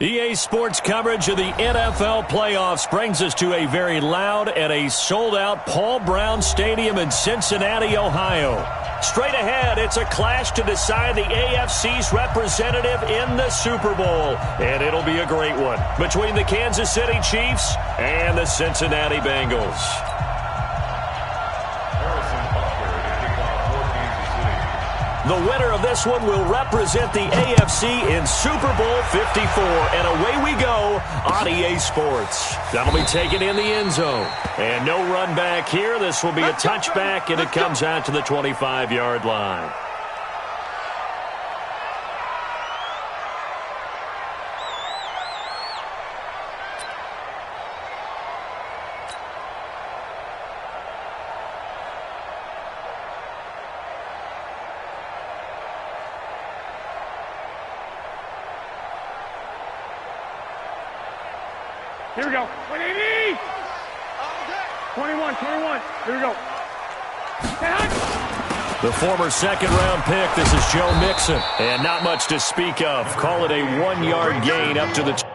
EA Sports coverage of the NFL playoffs brings us to a very loud and a sold-out Paul Brown Stadium in Cincinnati, Ohio. Straight ahead, it's a clash to decide the AFC's representative in the Super Bowl. And it'll be a great one between the Kansas City Chiefs and the Cincinnati Bengals. The winner of this one will represent the AFC in Super Bowl 54. And away we go on EA Sports. That'll be taken in the end zone. And no run back here. This will be a touchback, and it comes out to the 25-yard line. Here we go. 180. 21. Here we go. The former second-round pick, this is Joe Mixon. And not much to speak of. Call it a 1-yard gain up to the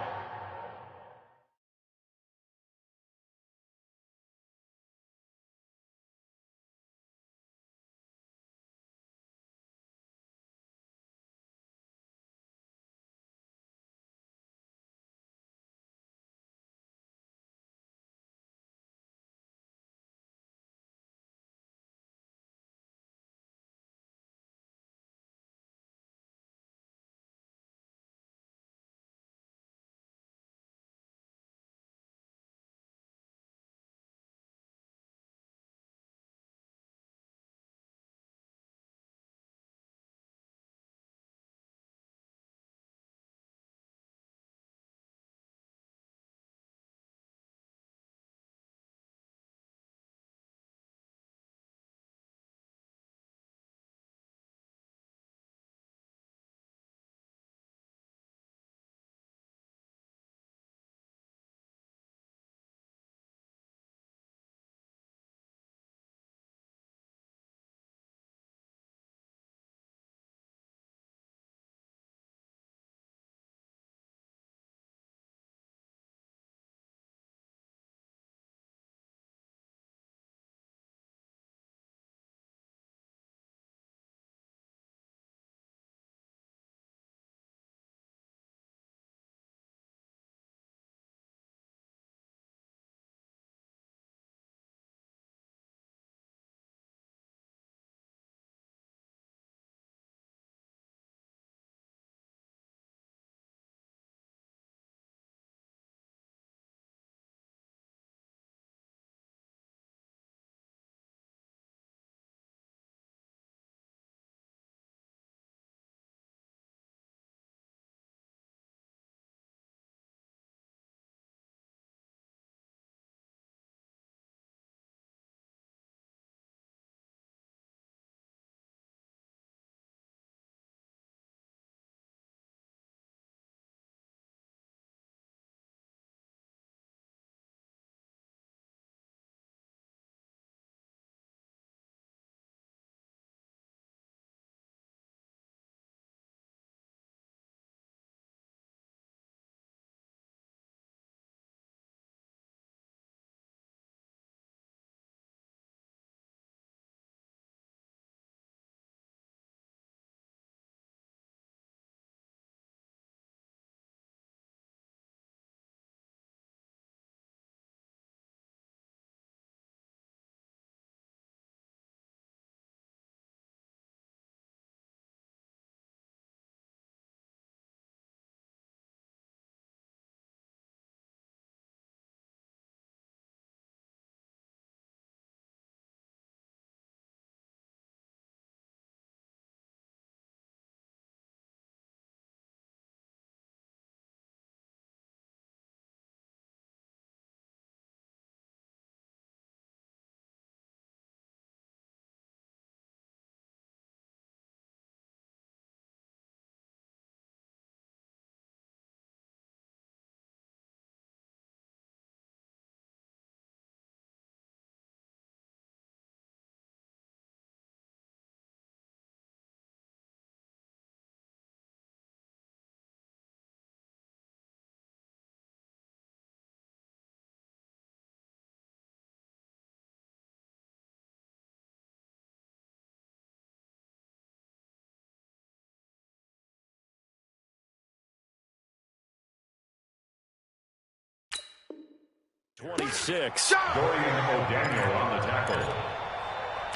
26. Dorian O'Daniel on the tackle.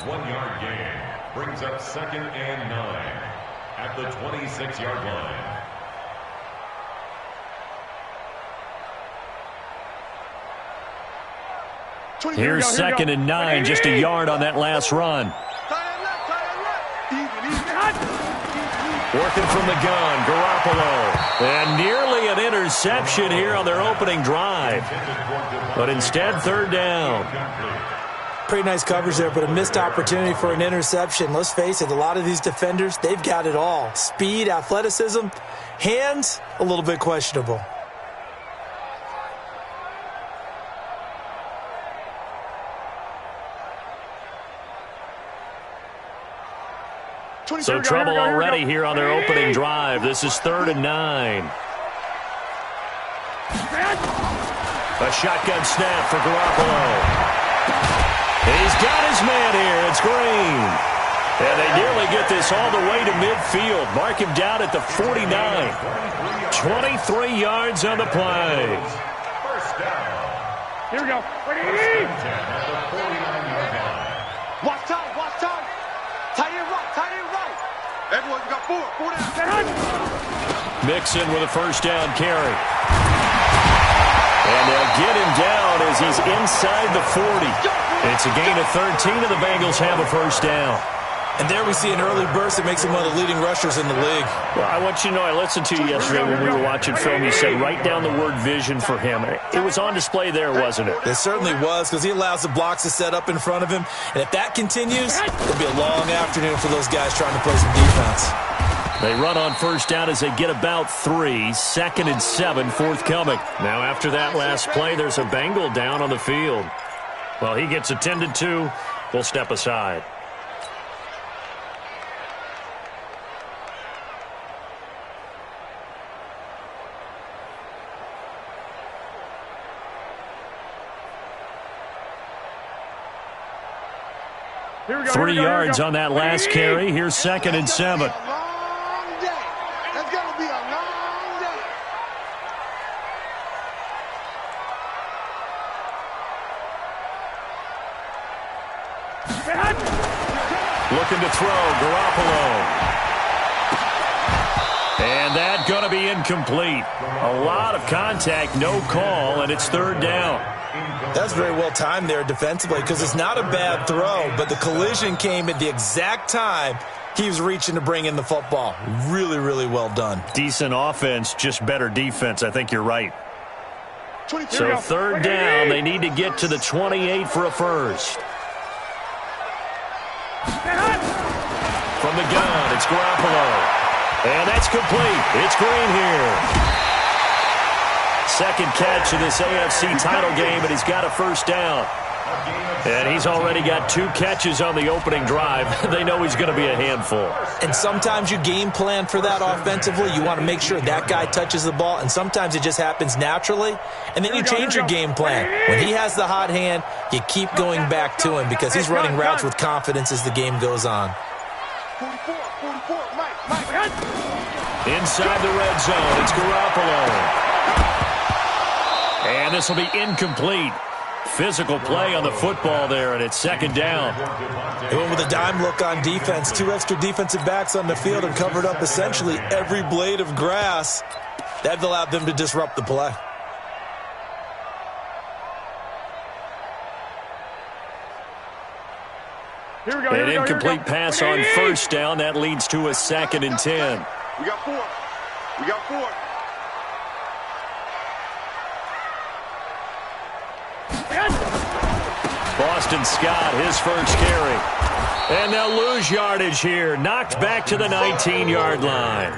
1-yard gain brings up 2nd and 9 at the 26-yard line. Here's 2nd and 9, just a yard on that last run. Working from the gun, Garoppolo. And nearly an interception here on their opening drive. But instead, 3rd down. Pretty nice coverage there, but a missed opportunity for an interception. Let's face it, a lot of these defenders, they've got it all. Speed, athleticism, hands, a little bit questionable. So trouble already here on their opening drive. This is 3rd and 9. A shotgun snap for Garoppolo. He's got his man here. It's Green. And they nearly get this all the way to midfield. Mark him down at the 49. 23 yards on the play. First down. Here we go. Ready? Watch time, watch time. Tight end right, tight end right. Everyone, you got 4 down. Mixon with a first down carry. And they'll get him down as he's inside the 40. It's a gain of 13, and the Bengals have a first down. And there we see an early burst that makes him one of the leading rushers in the league. Well, I want you to know, I listened to you yesterday when we were watching film. You said write down the word vision for him. It was on display there, wasn't it? It certainly was, because he allows the blocks to set up in front of him. And if that continues, it'll be a long afternoon for those guys trying to play some defense. They run on first down as they get about 3. 2nd and 7 forthcoming. Now after that last play, there's a Bengal down on the field. Well, he gets attended to. We'll step aside. Here we go, 3 here we go, yards here we go. on that last carry. Here's 2nd and 7. That's gonna be a long day. Looking to throw, Garoppolo. And that going to be incomplete. A lot of contact, no call, and it's 3rd down. That's very well timed there defensively, because it's not a bad throw, but the collision came at the exact time he was reaching to bring in the football. Really, really well done. Decent offense, just better defense. I think you're right. So 3rd down, they need to get to the 28 for a first. From the gun, it's Garoppolo. And that's complete. It's Green here. Second catch in this AFC title game, and he's got a first down. And he's already got 2 catches on the opening drive. They know he's going to be a handful. And sometimes you game plan for that offensively. You want to make sure that guy touches the ball, and sometimes it just happens naturally. And then you change your game plan. When he has the hot hand, you keep going back to him because he's running routes with confidence as the game goes on. 44, Mike. Inside the red zone, it's Garoppolo. And this will be incomplete. Physical play on the football there, and it's 2nd down. They went with a dime look on defense. 2 extra defensive backs on the field and covered up essentially every blade of grass. That allowed them to disrupt the play. Here we go, An incomplete pass on first down. That leads to a 2nd and 10. We got 4. We got 4. Boston Scott, his first carry. And they'll lose yardage here. Knocked back to the 19-yard line.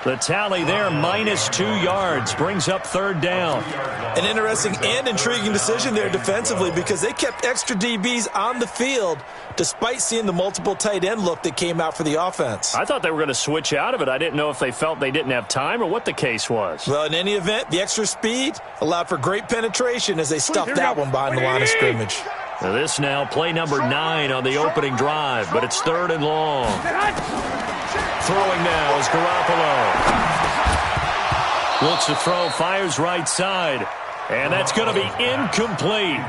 The tally there, -2 yards, brings up 3rd down. An interesting and intriguing decision there defensively, because they kept extra DBs on the field despite seeing the multiple tight end look that came out for the offense. I thought they were going to switch out of it. I didn't know if they felt they didn't have time or what the case was. Well, in any event, the extra speed allowed for great penetration as they stuffed that one behind the line of scrimmage. Now this now, play number 9 on the opening drive, but it's 3rd and long. Throwing now is Garoppolo. Looks to throw, fires right side. And that's going to be incomplete.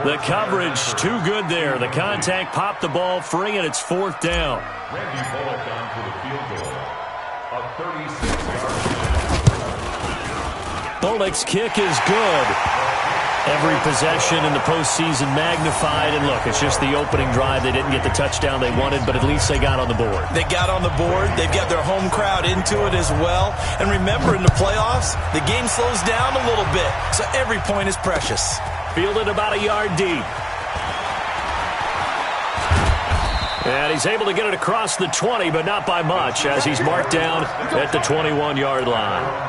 The coverage too good there. The contact popped the ball free, and it's 4th down. Randy Bullock on for the field goal. A 36-yard kick. Bullock's kick is good. Every possession in the postseason magnified. And look, it's just the opening drive. They didn't get the touchdown they wanted, but at least they got on the board. They got on the board. They've got their home crowd into it as well. And remember, in the playoffs, the game slows down a little bit, so every point is precious. Fielded about a yard deep. And he's able to get it across the 20, but not by much, as he's marked down at the 21-yard line.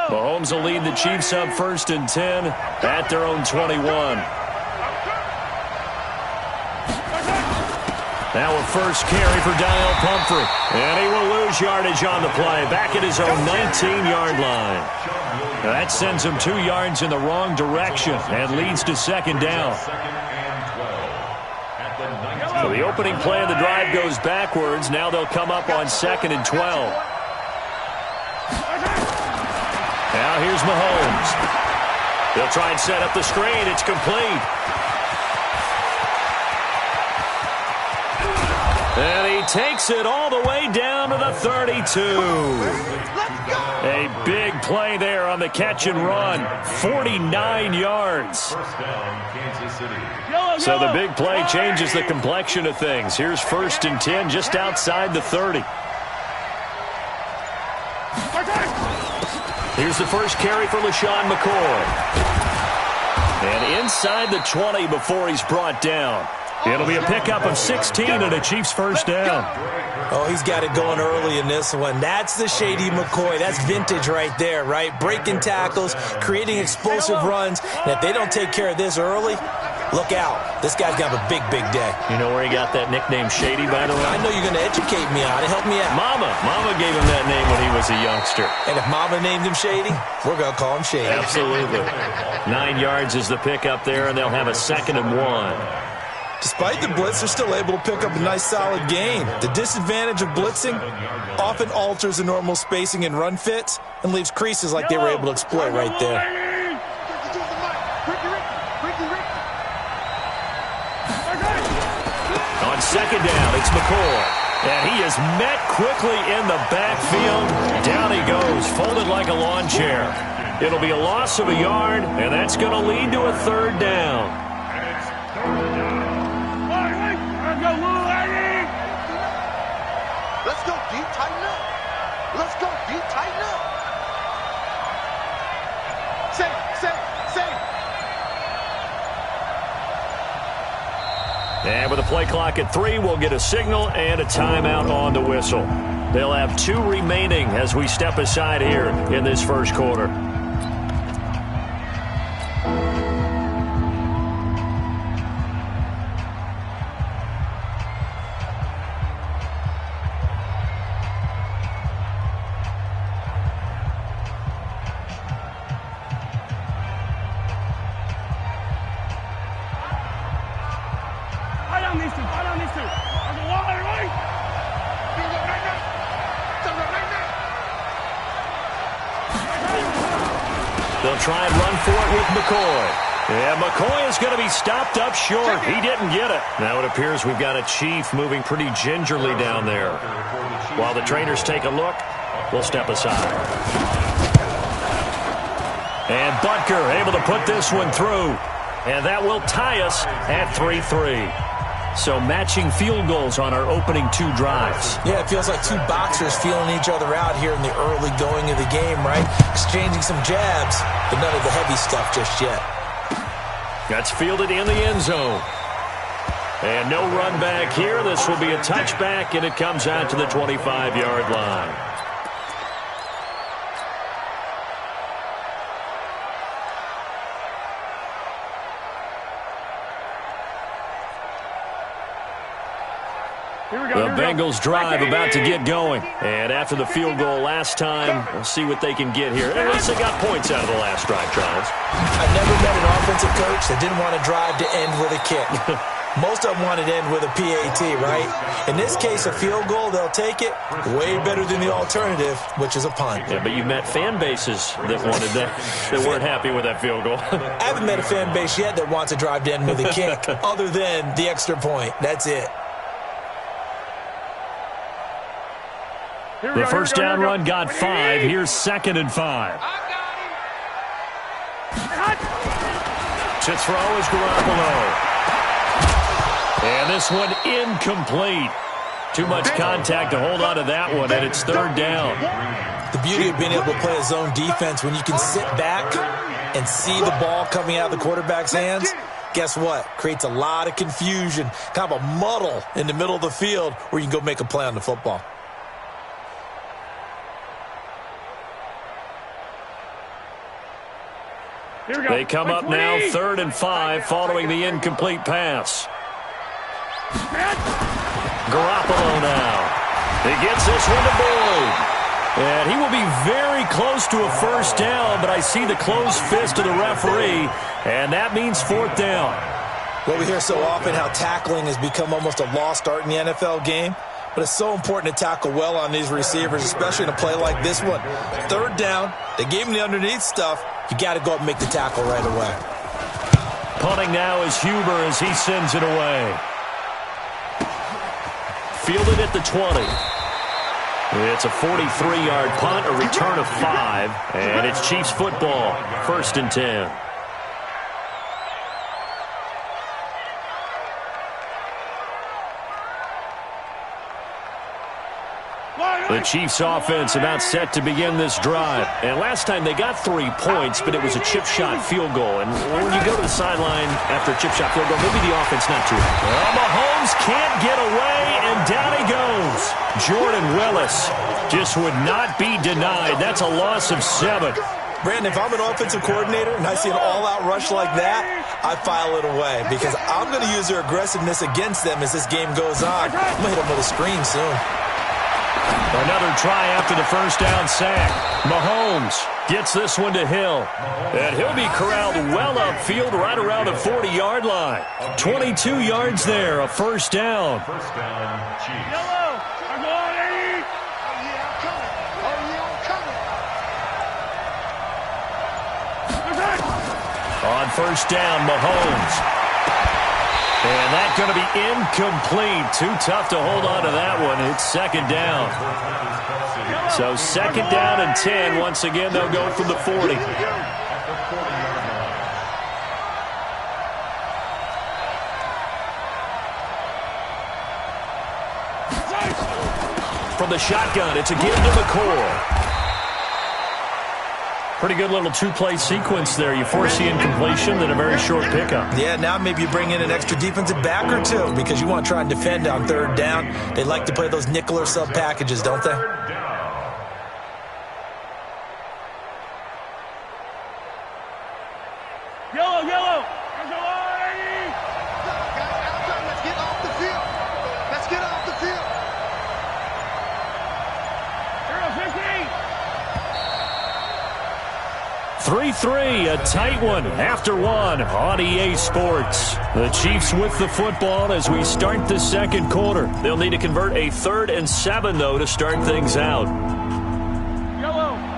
Mahomes will lead the Chiefs up 1st and 10 at their own 21. Now a first carry for Daniel Pumphrey. And he will lose yardage on the play. Back at his own 19-yard line. That sends him 2 yards in the wrong direction and leads to 2nd down. So the opening play of the drive goes backwards. Now they'll come up on 2nd and 12. Now here's Mahomes. They'll try and set up the screen. It's complete. And he takes it all the way down to the 32. A big play there on the catch and run. 49 yards. First down, Kansas City. So the big play changes the complexion of things. Here's 1st and 10 just outside the 30. Here's the first carry for LaShawn McCoy. And inside the 20 before he's brought down. It'll be a pickup of 16 and a Chiefs first down. Oh, he's got it going early in this one. That's the shady McCoy. That's vintage right there, right? Breaking tackles, creating explosive runs. And if they don't take care of this early, look out. This guy's got a big, big day. You know where he got that nickname Shady, by the way? I know you're going to educate me on it. Help me out. Mama gave him that name when he was a youngster. And if Mama named him Shady, we're going to call him Shady. Absolutely. 9 yards is the pickup there, and they'll have a 2nd and 1. Despite the blitz, they're still able to pick up a nice, solid gain. The disadvantage of blitzing often alters the normal spacing and run fits and leaves creases like they were able to exploit right there. On 2nd down, it's McCoy. And he is met quickly in the backfield. Down he goes, folded like a lawn chair. It'll be a loss of a yard, and that's going to lead to a 3rd down. Let's go deep, tighten up. Let's go deep, tighten up. Safe. And with a play clock at 3, we'll get a signal and a timeout on the whistle. They'll have 2 remaining as we step aside here in this first quarter. They'll try and run for it with McCoy. Yeah, McCoy is going to be stopped up short. He didn't get it. Now it appears we've got a Chief moving pretty gingerly down there. While the trainers take a look, we'll step aside. And Butker able to put this one through. And that will tie us at 3-3. So matching field goals on our opening 2 drives. Yeah, it feels like 2 boxers feeling each other out here in the early going of the game, right? Exchanging some jabs, but none of the heavy stuff just yet. That's fielded in the end zone. And no run back here. This will be a touchback, and it comes out to the 25-yard line. The Bengals drive about to get going. And after the field goal last time, we'll see what they can get here. At least they got points out of the last drive, Charles. I've never met an offensive coach that didn't want to drive to end with a kick. Most of them want to end with a PAT, right? In this case, a field goal, they'll take it. Way better than the alternative, which is a punt. Yeah, but you've met fan bases that wanted that weren't happy with that field goal. I haven't met a fan base yet that wants to drive to end with a kick, other than the extra point. That's it. The first down run got 5. Here's 2nd and 5. To throw is Garoppolo. And this one incomplete. Too much contact to hold on to that one, and it's 3rd down. The beauty of being able to play a zone defense, when you can sit back and see the ball coming out of the quarterback's hands, guess what? Creates a lot of confusion, kind of a muddle in the middle of the field where you can go make a play on the football. They come up now, 3rd and 5, following the incomplete pass. Garoppolo now. He gets this one to Boyd. And he will be very close to a first down, but I see the closed fist of the referee, and that means 4th down. Well, we hear so often how tackling has become almost a lost art in the NFL game, but it's so important to tackle well on these receivers, especially in a play like this one. 3rd down, they gave him the underneath stuff. You got to go up and make the tackle right away. Punting now is Huber as he sends it away. Fielded at the 20. It's a 43-yard punt, a return of 5, and it's Chiefs football, 1st and 10. The Chiefs offense about set to begin this drive. And last time they got 3 points, but it was a chip shot field goal. And when you go to the sideline after a chip shot field goal, maybe the offense not too happy. Well, Mahomes can't get away, and down he goes. Jordan Willis just would not be denied. That's a loss of 7. Brandon, if I'm an offensive coordinator and I see an all-out rush like that, I file it away because I'm going to use their aggressiveness against them as this game goes on. I'm going to hit them with a screen soon. Another try after the first down sack. Mahomes gets this one to Hill. And he'll be corralled well upfield right around the 40-yard line. 22 yards there, a first down. First down, Chiefs. Yellow, I'm on 80. Oh, yeah, I'm coming. Oh, yeah, I'm coming. On first down, Mahomes. And that's going to be incomplete. Too tough to hold on to that one. It's 2nd down. So 2nd down and 10. Once again, they'll go from the 40. From the shotgun, it's a give to McCoy. Pretty good little 2-play sequence there. You force the incompletion, then a very short pickup. Yeah, now maybe you bring in an extra defensive back or 2 because you want to try and defend on 3rd down. They like to play those nickel or sub packages, don't they? Yellow. Let's get off the field. Let's get off the field. 3-3, a tight one after 1 on EA Sports. The Chiefs with the football as we start the 2nd quarter. They'll need to convert a 3rd and 7, though, to start things out. Yellow. No,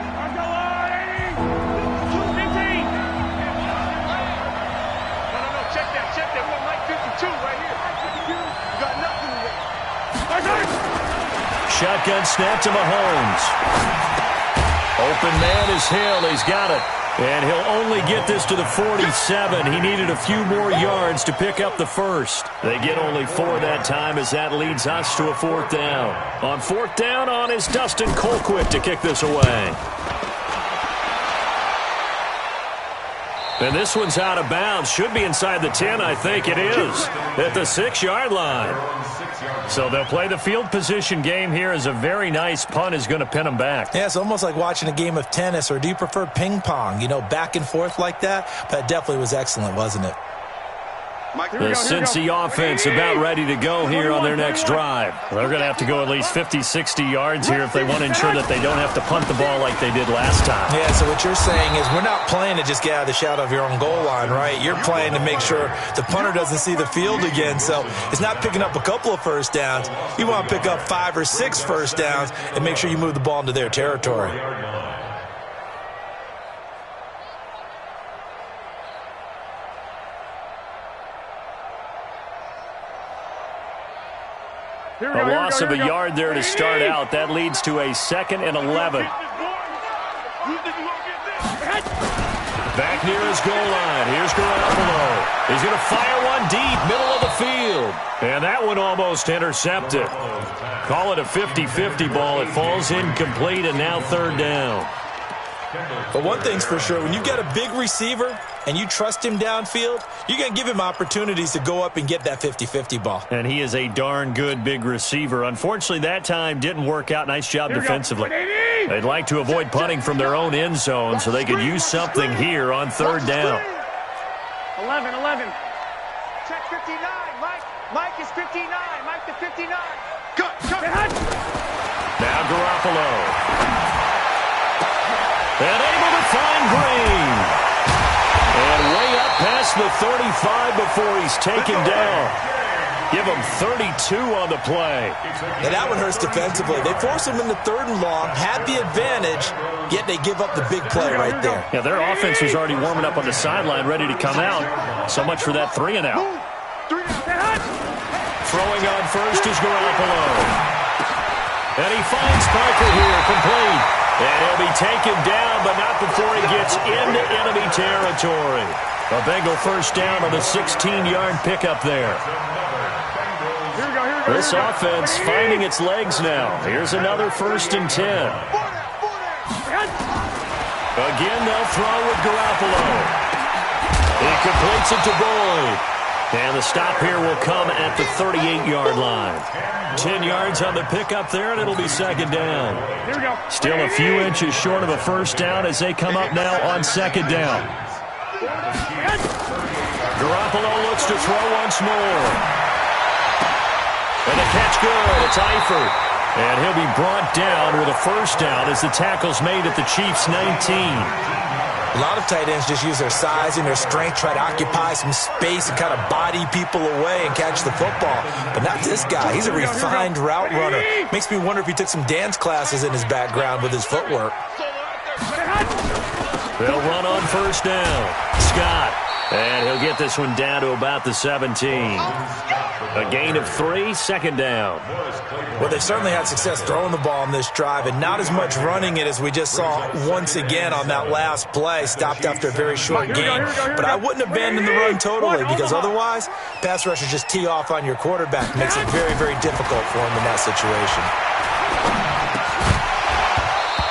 check that. We got Mike 52 right here. You got nothing to do. Shotgun snap to Mahomes. Open man is Hill. He's got it. And he'll only get this to the 47. He needed a few more yards to pick up the first. They get only 4 that time as that leads us to a 4th down. On 4th down on is Dustin Colquitt to kick this away. And this one's out of bounds. Should be inside the 10, I think it is. At the 6-yard line. So they'll play the field position game here as a very nice punt is going to pin them back. Yeah, it's almost like watching a game of tennis, or do you prefer ping pong? You know, back and forth like that? But it definitely was excellent, wasn't it? The Cincy offense about ready to go here on their next drive. They're going to have to go at least 50, 60 yards here if they want to ensure that they don't have to punt the ball like they did last time. Yeah, so what you're saying is we're not playing to just get out of the shadow of your own goal line, right? You're playing to make sure the punter doesn't see the field again. So it's not picking up a couple of first downs. You want to pick up 5 or 6 first downs and make sure you move the ball into their territory. A loss of a yard there to start out. That leads to a 2nd and 11. Back near his goal line. Here's Garoppolo. He's going to fire one deep, middle of the field. And that one almost intercepted. Call it a 50-50 ball. It falls incomplete, and now 3rd down. But one thing's for sure, when you've got a big receiver and you trust him downfield, you're going to give him opportunities to go up and get that 50-50 ball. And he is a darn good big receiver. Unfortunately, that time didn't work out. Nice job defensively. They'd like to avoid punting from their own end zone so they could use something here on 3rd down. 11. Check 59. Mike is 59. Mike to 59. Cut. Now Garoppolo. And able to find Green. And way up past the 35 before he's taken down. Give him 32 on the play. And that one hurts defensively. They force him into 3rd and long, had the advantage, yet they give up the big play right there. Yeah, their offense was already warming up on the sideline, ready to come out. So much for that 3 and out. Throwing on first is Garoppolo. And he finds Parker here, complete. And he'll be taken down, but not before he gets into enemy territory. A Bengal first down on a 16-yard pickup there. This offense finding its legs now. Here's another 1st and 10. Again, they'll throw with Garoppolo. He completes it to Boyd. And the stop here will come at the 38-yard line. 10 yards on the pickup there, and it'll be 2nd down. Still a few inches short of a first down as they come up now on 2nd down. Garoppolo looks to throw once more. And the catch good. It's Eifert. And he'll be brought down with a first down as the tackle's made at the Chiefs' 19. A lot of tight ends just use their size and their strength, try to occupy some space and kind of body people away and catch the football. But not this guy. He's a refined route runner. Makes me wonder if he took some dance classes in his background with his footwork. They'll run on first down. Scott. And he'll get this one down to about the 17. A gain of 3, 2nd down. Well, they've certainly had success throwing the ball on this drive and not as much running it as we just saw once again on that last play. Stopped after a very short gain. But I wouldn't abandon the run totally because otherwise, pass rushers just tee off on your quarterback. Makes it very, very difficult for him in that situation.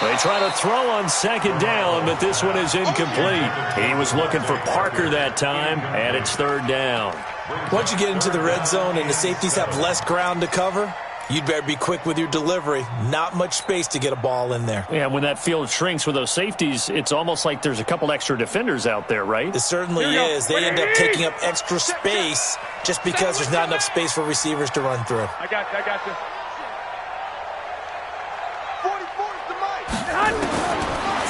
They try to throw on 2nd down, but this one is incomplete. He was looking for Parker that time, and it's 3rd down. Once you get into the red zone and the safeties have less ground to cover, you'd better be quick with your delivery. Not much space to get a ball in there. Yeah, when that field shrinks with those safeties, it's almost like there's a couple extra defenders out there, right? It certainly is. They end up taking up extra space just because there's not enough space for receivers to run through. I got you.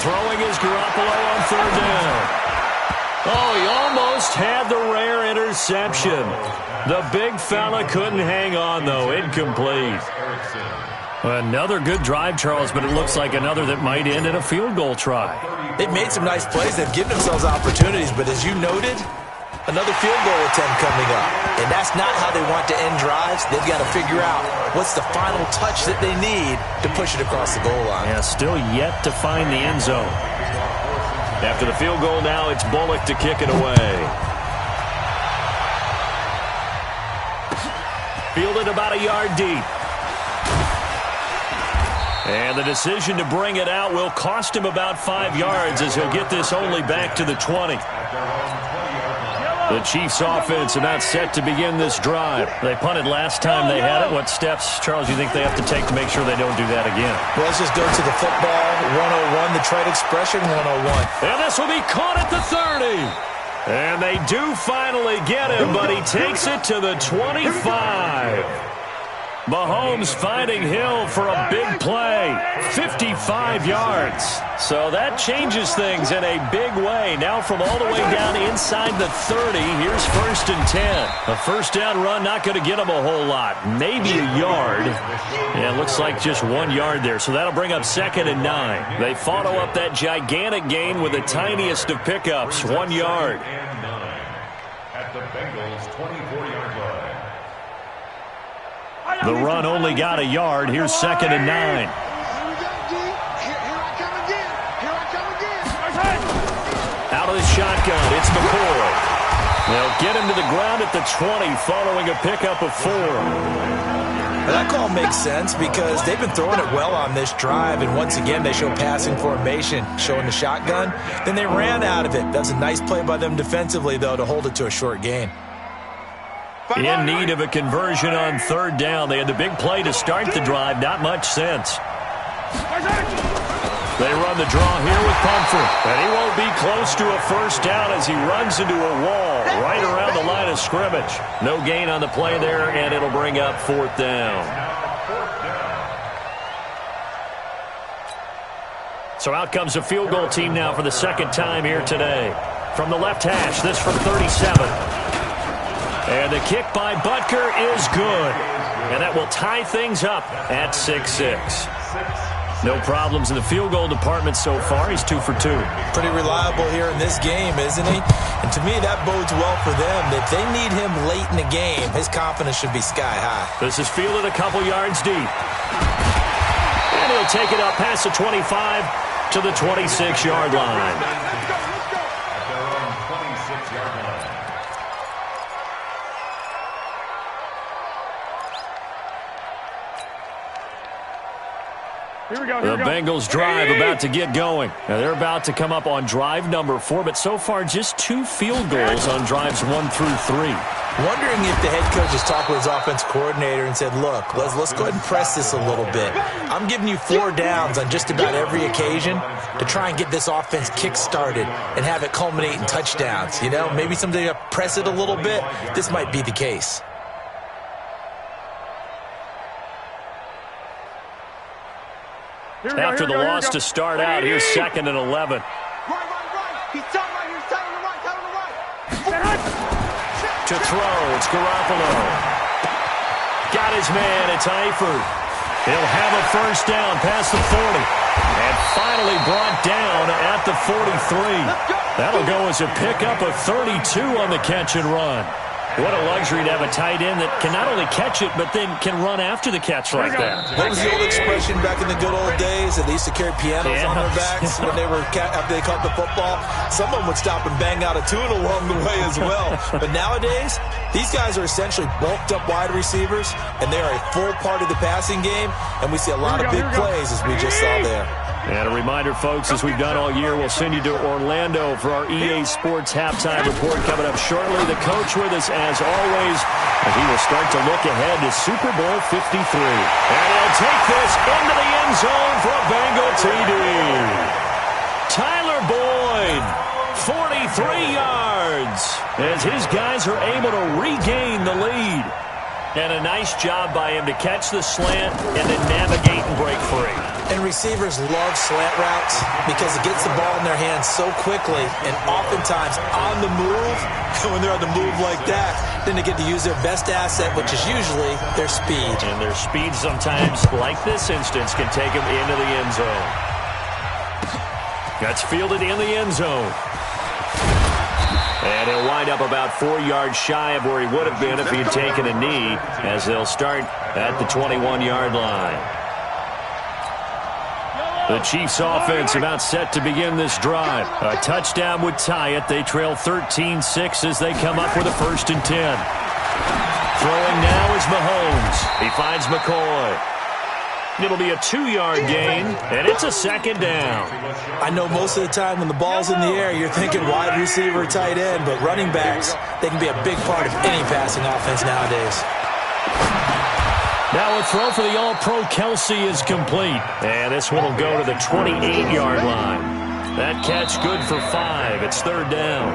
Throwing is Garoppolo on 3rd down. Oh, he almost had the rare interception. The big fella couldn't hang on, though. Incomplete. Another good drive, Charles, but it looks like another that might end in a field goal try. They've made some nice plays. They've given themselves opportunities, but as you noted, another field goal attempt coming up. And that's not how they want to end drives. They've got to figure out what's the final touch that they need to push it across the goal line. Yeah, still yet to find the end zone. After the field goal now, it's Bullock to kick it away. Fielded about a yard deep. And the decision to bring it out will cost him about 5 yards as he'll get this only back to the 20. The Chiefs offense about set to begin this drive. They punted last time they had it. What steps, Charles, you think they have to take to make sure they don't do that again? Well, let's just go to the football 101, the trade expression 101. And this will be caught at the 30. And they do finally get him, but he takes it to the 25. Mahomes finding Hill for a big play, 55 yards. So that changes things in a big way. Now from all the way down inside the 30, here's 1st and 10. A first down run not going to get him a whole lot, maybe a yard. Yeah, it looks like just 1 yard there, so that'll bring up 2nd and 9. They follow up that gigantic gain with the tiniest of pickups, 1 yard. At the Bengals' 24-yard line. The run only got a yard. Here's 2nd and 9. Here I come again. Here I come again. Out of the shotgun, it's McCoy. They'll get him to the ground at the 20 following a pickup of 4. That call makes sense because they've been throwing it well on this drive, and once again they show passing formation, showing the shotgun. Then they ran out of it. That's a nice play by them defensively, though, to hold it to a short gain. In need of a conversion on 3rd down. They had the big play to start the drive. Not much sense. They run the draw here with Pumphrey. And he won't be close to a first down as he runs into a wall right around the line of scrimmage. No gain on the play there, and it'll bring up 4th down. So out comes a field goal team now for the 2nd time here today. From the left hash, this from 37. And the kick by Butker is good. And that will tie things up at 6-6. No problems in the field goal department so far. He's 2 for 2. Pretty reliable here in this game, isn't he? And to me, that bodes well for them. If they need him late in the game, his confidence should be sky high. This is fielded a couple yards deep. And he'll take it up past the 25 to the 26-yard line. At their own 26-yard line. Here we go. The Bengals drive about to get going. Now they're about to come up on drive number 4, but so far just 2 field goals on drives 1 through 3. Wondering if the head coach has talked with his offense coordinator and said, look, let's go ahead and press this a little bit. I'm giving you 4 downs on just about every occasion to try and get this offense kick-started and have it culminate in touchdowns. You know, maybe someday I press it a little bit. This might be the case. After the loss to start out, here's 2nd and 11. Right. He's tight right here. He's tight on the right. Tight on the right. To throw, it's Garoppolo. Got his man, it's Eifert. He'll have a first down past the 40. And finally brought down at the 43. That'll go as a pickup of 32 on the catch and run. What a luxury to have a tight end that can not only catch it, but then can run after the catch like that. What was the old expression back in the good old days that they used to carry pianos on their backs when they were after they caught the football? Someone would stop and bang out a tune along the way as well. But nowadays, these guys are essentially bulked up wide receivers, and they are a full part of the passing game, and we see a lot of big plays as we just saw there. And a reminder, folks, as we've done all year, we'll send you to Orlando for our EA Sports halftime report coming up shortly. The coach with us, as always, and he will start to look ahead to Super Bowl 53. And he'll take this into the end zone for a Bengal TD. Tyler Boyd, 43 yards, as his guys are able to regain the lead. And a nice job by him to catch the slant and then navigate and break free. And receivers love slant routes because it gets the ball in their hands so quickly and oftentimes on the move. When they're on the move like that, then they get to use their best asset, which is usually their speed. And their speed sometimes, like this instance, can take them into the end zone. That's fielded in the end zone. And he'll wind up about 4 yards shy of where he would have been if he had taken a knee, as they'll start at the 21-yard line. The Chiefs' offense about set to begin this drive. A touchdown would tie it. They trail 13-6 as they come up with a 1st and 10. Throwing now is Mahomes. He finds McCoy. It'll be a 2-yard gain, and it's a 2nd down. I know most of the time when the ball's in the air, you're thinking wide receiver, tight end, but running backs, they can be a big part of any passing offense nowadays. Now a throw for the All-Pro Kelsey is complete, and this one will go to the 28-yard line. That catch good for 5. It's 3rd down.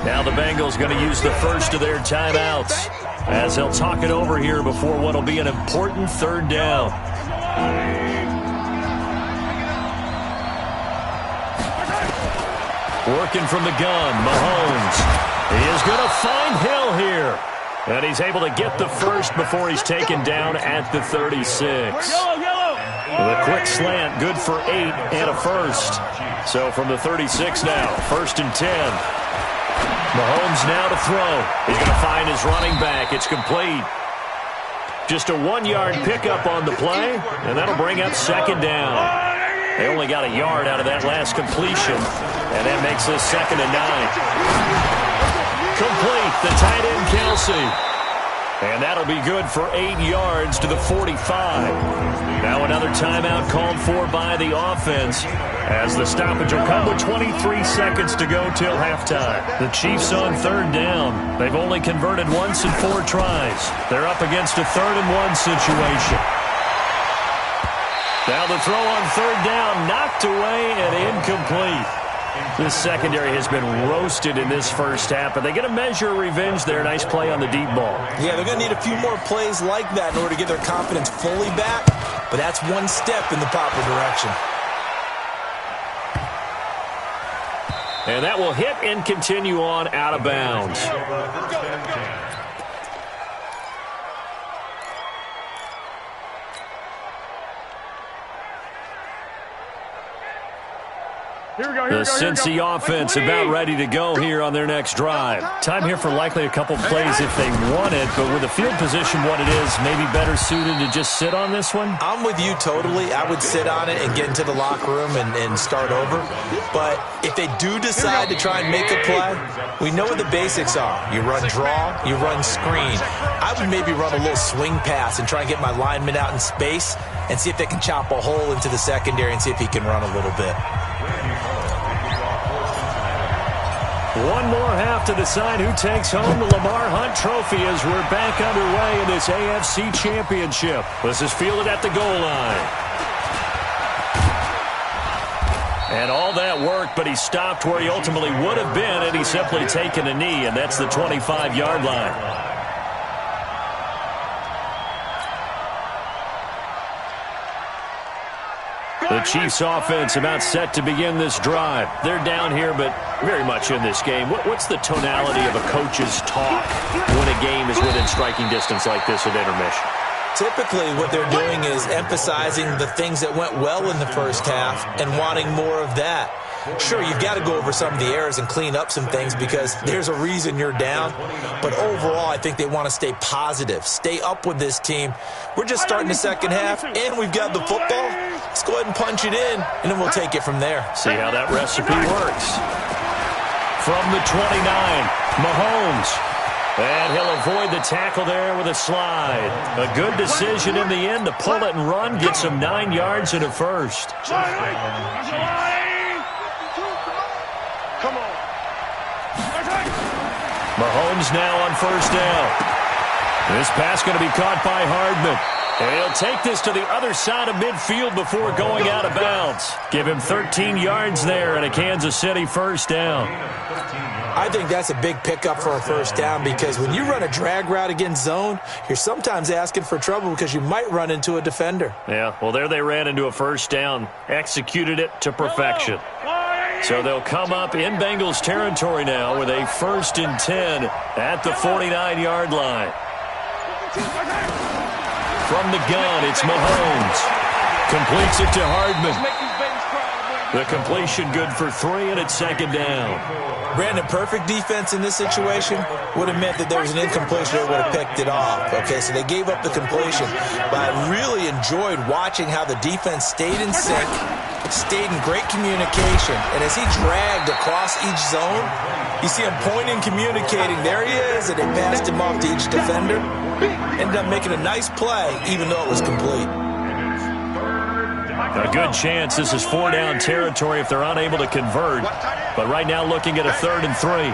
Now the Bengals going to use the first of their timeouts as they'll talk it over here before what will be an important third down. Working from the gun, Mahomes. He is going to find Hill here. And he's able to get the first before he's taken down at the 36. The quick slant, good for 8 and a first. So from the 36 now, 1st and 10. Mahomes now to throw. He's going to find his running back. It's complete. Just a 1-yard pickup on the play, and that'll bring up 2nd down. They only got a yard out of that last completion, and that makes this 2nd and 9. Complete, the tight end Kelsey. And that'll be good for 8 yards to the 45. Now another timeout called for by the offense as the stoppage will come with 23 seconds to go till halftime. The Chiefs on 3rd down. They've only converted once in 4 tries. They're up against a 3rd and 1 situation. Now the throw on 3rd down, knocked away and incomplete. This secondary has been roasted in this first half, but they get a measure of revenge there. Nice play on the deep ball. Yeah, they're going to need a few more plays like that in order to get their confidence fully back, but that's one step in the proper direction. And that will hit and continue on out of bounds. The Cincy offense about ready to go here on their next drive. Time here for likely a couple plays if they want it, but with the field position what it is, maybe better suited to just sit on this one? I'm with you totally. I would sit on it and get into the locker room and start over. But if they do decide to try and make a play, we know what the basics are. You run draw, you run screen. I would maybe run a little swing pass and try and get my lineman out in space and see if they can chop a hole into the secondary and see if he can run a little bit. One more half to decide who takes home the Lamar Hunt Trophy as we're back underway in this AFC Championship. This is fielded at the goal line. And all that work, but he stopped where he ultimately would have been had he simply taken a knee, and that's the 25-yard line. The Chiefs offense about set to begin this drive. They're down here, but very much in this game. What's the tonality of a coach's talk when a game is within striking distance like this at intermission? Typically, what they're doing is emphasizing the things that went well in the first half and wanting more of that. Sure, you've got to go over some of the errors and clean up some things because there's a reason you're down. But overall, I think they want to stay positive, stay up with this team. We're just starting the second half, and we've got the football. Let's go ahead and punch it in, and then we'll take it from there. See how that recipe works. From the 29, Mahomes. And he'll avoid the tackle there with a slide. A good decision in the end to pull it and run, get some 9 yards and a first. Come on. Mahomes now on first down. This pass going to be caught by Hardman. And he'll take this to the other side of midfield before going out of bounds. Give him 13 yards there and a Kansas City first down. I think that's a big pickup for a first down because when you run a drag route against zone, you're sometimes asking for trouble because you might run into a defender. Yeah, well, there they ran into a first down, executed it to perfection. So they'll come up in Bengals territory now with a 1st and 10 at the 49-yard line. From the gun, it's Mahomes. Completes it to Hardman. The completion good for 3, and it's 2nd down. Brandon, perfect defense in this situation would have meant that there was an incompletion that would have picked it off. Okay, so they gave up the completion. But I really enjoyed watching how the defense stayed in sync, stayed in great communication. And as he dragged across each zone, you see him pointing, communicating. There he is, and they passed him off to each defender. Ended up making a nice play, even though it was complete. A good chance this is 4-down territory if they're unable to convert. But right now looking at a 3rd and 3.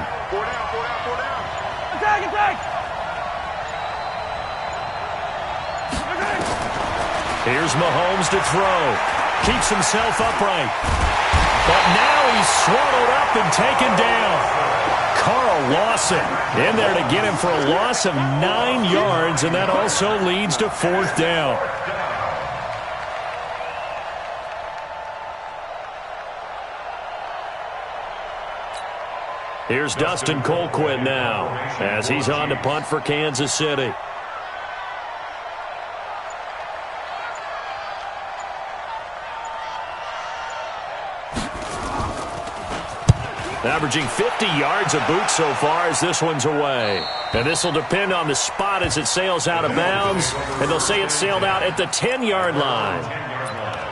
Here's Mahomes to throw. Keeps himself upright. But now he's swallowed up and taken down. Carl Oh, Lawson in there to get him for a loss of 9 yards, and that also leads to 4th down. Here's Dustin Colquitt now as he's on to punt for Kansas City. Averaging 50 yards a boot so far as this one's away. And this will depend on the spot as it sails out of bounds. And they'll say it sailed out at the 10-yard line.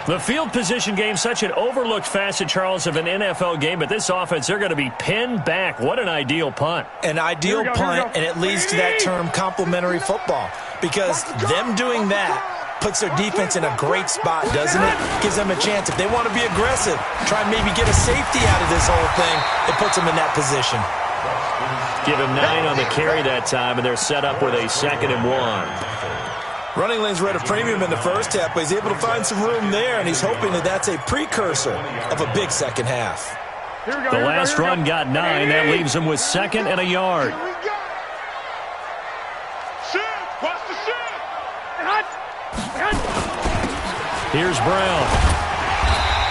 The field position game, such an overlooked facet, Charles, of an NFL game. But this offense, they're going to be pinned back. What an ideal punt. An ideal punt, and it leads to that term complementary football. Because them doing that puts their defense in a great spot, doesn't it? Gives them a chance. If they want to be aggressive, try and maybe get a safety out of this whole thing, it puts them in that position. Give him 9 on the carry that time, and they're set up with a 2nd and 1. Running lanes were at a premium in the first half, but he's able to find some room there, and he's hoping that that's a precursor of a big second half. The last run got 9. That leaves him with 2nd and a yard. Here's Brown.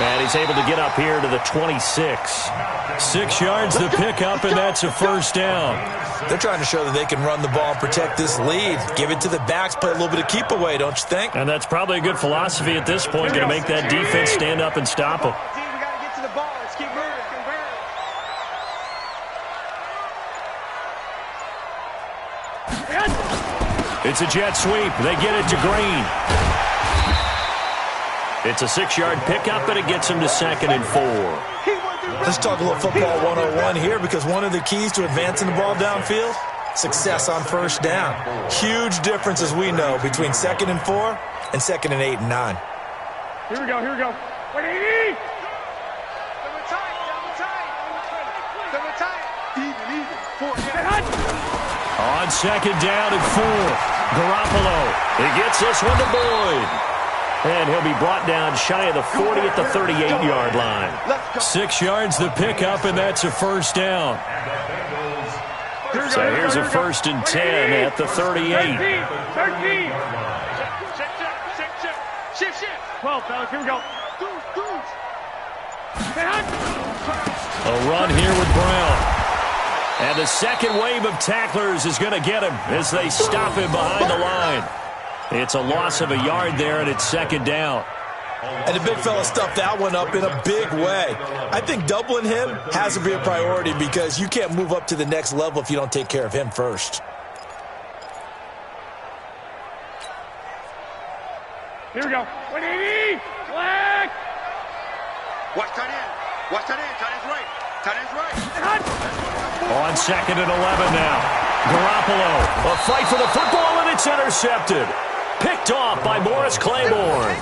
And he's able to get up here to the 26. 6 yards the pickup, and that's a 1st down. They're trying to show that they can run the ball and protect this lead. Give it to the backs, play a little bit of keep away, don't you think? And that's probably a good philosophy at this point, going to make that defense stand up and stop them. We got to get to the ball. Let's keep moving. It's a jet sweep. They get it to Green. It's a 6-yard pickup, and it gets him to 2nd and 4. Let's talk a little football 101 here, because one of the keys to advancing the ball downfield, success on 1st down. Huge difference, as we know, between 2nd and 4 and 2nd and 8 and 9. Here we go, here we go. 180! On 2nd down and 4. Garoppolo. He gets this one to Boyd. And he'll be brought down shy of the 40 at the 38-yard line. 6 yards the pickup, and that's a 1st down. So here's a 1st and 10 at the 38. 13. Shift. 12, fellas, here we go. A run here with Brown. And the second wave of tacklers is going to get him as they stop him behind the line. It's a loss of a yard there, and it's 2nd down. And the big fella stuffed that one up in a big way. I think doubling him has to be a priority, because you can't move up to the next level if you don't take care of him first. Here we go. 180! Flag! Watch tight end. Watch tight end. Tight end's right. Tight end's right. On 2nd and 11 now. Garoppolo. A fight for the football, and it's intercepted. Picked off by Morris Claiborne.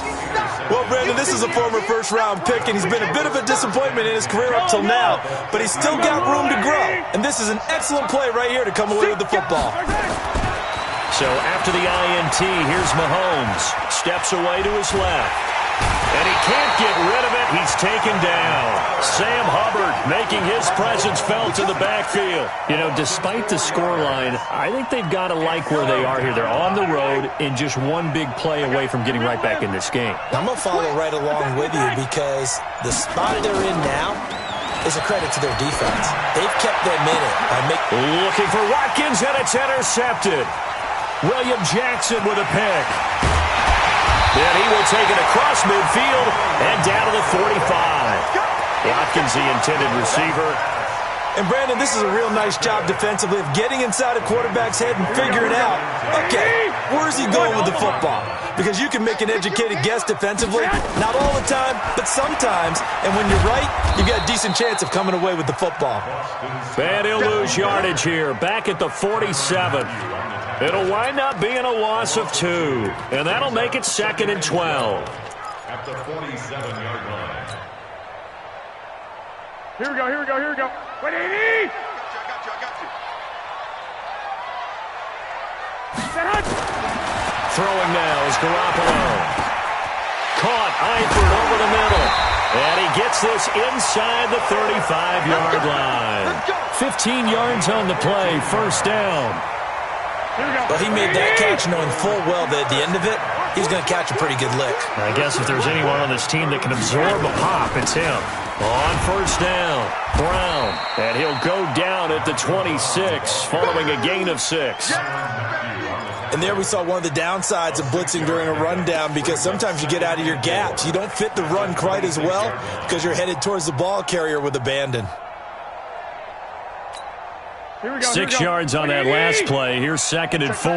Well, Brandon, this is a former first-round pick, and he's been a bit of a disappointment in his career up till now, but he's still got room to grow. And this is an excellent play right here to come away with the football. So after the INT, here's Mahomes. Steps away to his left. And he can't get rid of it. He's taken down. Sam Hubbard making his presence felt in the backfield. You know, despite the scoreline, I think they've got to like where they are here. They're on the road and just one big play away from getting right back in this game. I'm going to follow right along with you, because the spot they're in now is a credit to their defense. They've kept them in it by looking for Watkins, and it's intercepted. William Jackson with a pick. Then he will take it across midfield and down to the 45. Watkins, the intended receiver. And, Brandon, this is a real nice job defensively of getting inside a quarterback's head and figuring out, okay, where's he going with the football? Because you can make an educated guess defensively, not all the time, but sometimes. And when you're right, you've got a decent chance of coming away with the football. And he'll lose yardage here, back at the 47. It'll wind up being a loss of 2, and that'll make it 2nd and 12. At the 47-yard line. Here we go. 180! I got you. Throwing now is Garoppolo. Caught Eifert over the middle. And he gets this inside the 35-yard line. 15 yards on the play, first down. Well, he made that catch knowing full well that at the end of it, he's going to catch a pretty good lick. I guess if there's anyone on this team that can absorb a pop, it's him. On first down, Brown. And he'll go down at the 26 following a gain of 6. And there we saw one of the downsides of blitzing during a rundown, because sometimes you get out of your gaps. You don't fit the run quite as well because you're headed towards the ball carrier with abandon. 6 yards on that last play. Here's 2nd and 4.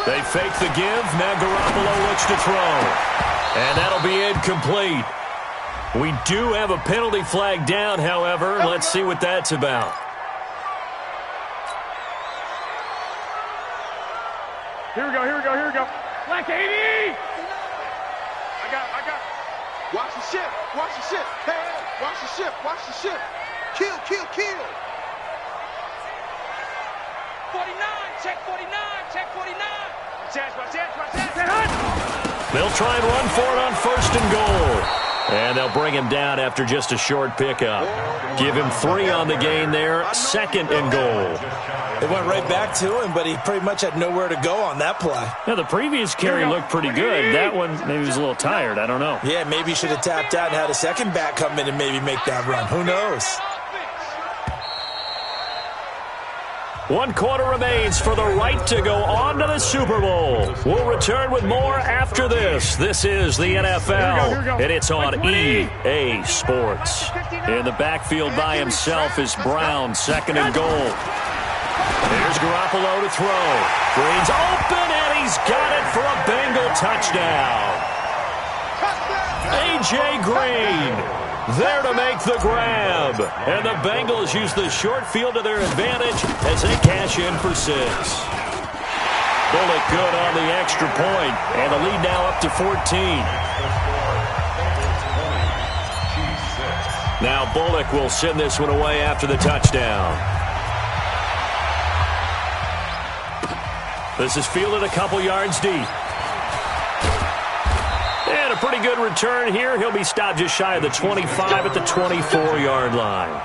They fake the give. Now Garoppolo looks to throw. And that'll be incomplete. We do have a penalty flag down, however. Let's see what that's about. Here we go. Black 80! I got. Watch the ship. Hey, watch the ship. Kill. 49, check 49. Watch that. They'll try and run for it on 1st and goal. And they'll bring him down after just a short pickup. Give him 3 on the gain there, 2nd and goal. They went right back to him, but he pretty much had nowhere to go on that play. Now, the previous carry looked pretty good. That one, maybe he was a little tired. I don't know. Yeah, maybe he should have tapped out and had a second back come in and maybe make that run. Who knows? 1 quarter remains for the right to go on to the Super Bowl. We'll return with more after this. This is the NFL, and it's on EA Sports. In the backfield by himself is Brown, 2nd and goal. Here's Garoppolo to throw. Green's open, and he's got it for a Bengal touchdown. A.J. Green there to make the grab. And the Bengals use the short field to their advantage as they cash in for 6. Bullock good on the extra point, and the lead now up to 14. Now Bullock will send this one away after the touchdown. This is fielded a couple yards deep. And a pretty good return here. He'll be stopped just shy of the 25 at the 24-yard line.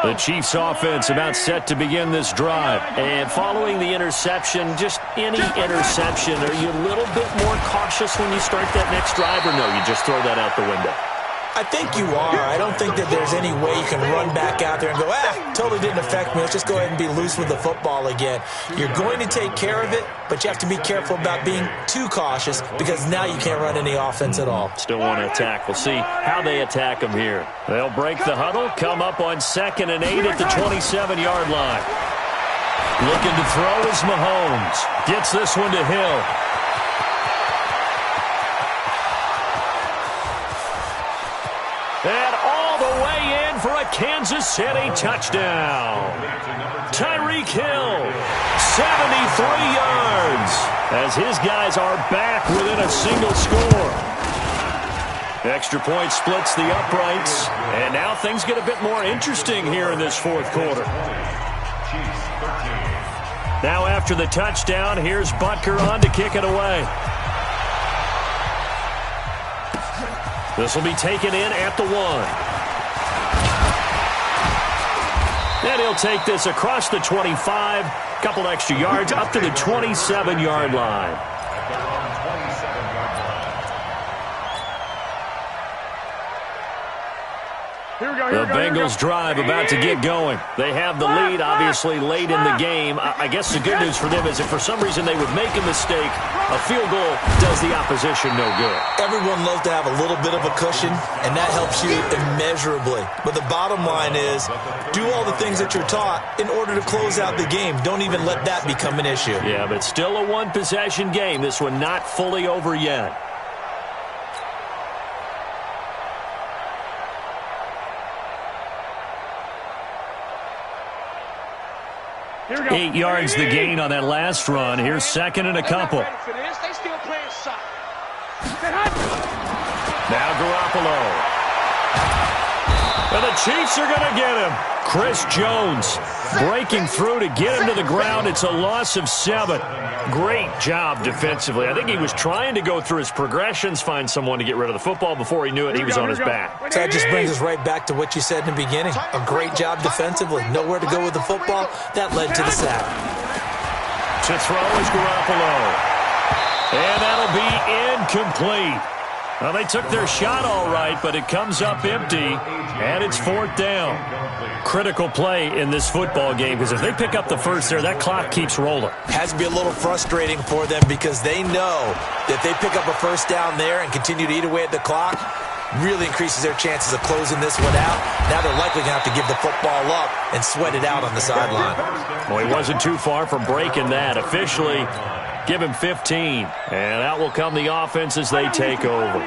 The Chiefs offense about set to begin this drive. And following the interception, just any interception, are you a little bit more cautious when you start that next drive, or no, you just throw that out the window? I think you are. I don't think that there's any way you can run back out there and go, totally didn't affect me. Let's just go ahead and be loose with the football again. You're going to take care of it, but you have to be careful about being too cautious, because now you can't run any offense at all. Still want to attack. We'll see how they attack them here. They'll break the huddle, come up on 2nd and 8 at the 27-yard line. Looking to throw is Mahomes. Gets this one to Hill. And all the way in for a Kansas City touchdown. Tyreek Hill, 73 yards, as his guys are back within a single score. Extra point splits the uprights, and now things get a bit more interesting here in this 4th quarter. Now after the touchdown, here's Butker on to kick it away. This will be taken in at the 1. And he'll take this across the 25, couple extra yards, up to the 27-yard line. The Bengals drive about to get going. They have the lead, obviously, late in the game. I guess the good news for them is if for some reason they would make a mistake, a field goal does the opposition no good. Everyone loves to have a little bit of a cushion, and that helps you immeasurably. But the bottom line is, do all the things that you're taught in order to close out the game. Don't even let that become an issue. Yeah, but still a one-possession game. This one not fully over yet. 8 yards the gain on that last run. Here's 2nd and a couple. Now Garoppolo. And the Chiefs are going to get him. Chris Jones breaking through to get him to the ground. It's a loss of 7. Great job defensively. I think he was trying to go through his progressions, find someone to get rid of the football. Before he knew it, he was on his back. So that just brings us right back to what you said in the beginning. A great job defensively. Nowhere to go with the football. That led to the sack. To throw is Garoppolo. And that'll be incomplete. Well, they took their shot all right, but it comes up empty, and it's 4th down. Critical play in this football game, because if they pick up the first there, that clock keeps rolling. Has to be a little frustrating for them because they know that they pick up a first down there and continue to eat away at the clock, really increases their chances of closing this one out. Now they're likely going to have to give the football up and sweat it out on the sideline. Well, he wasn't too far from breaking that. Officially, give him 15. And out will come the offense as they take over.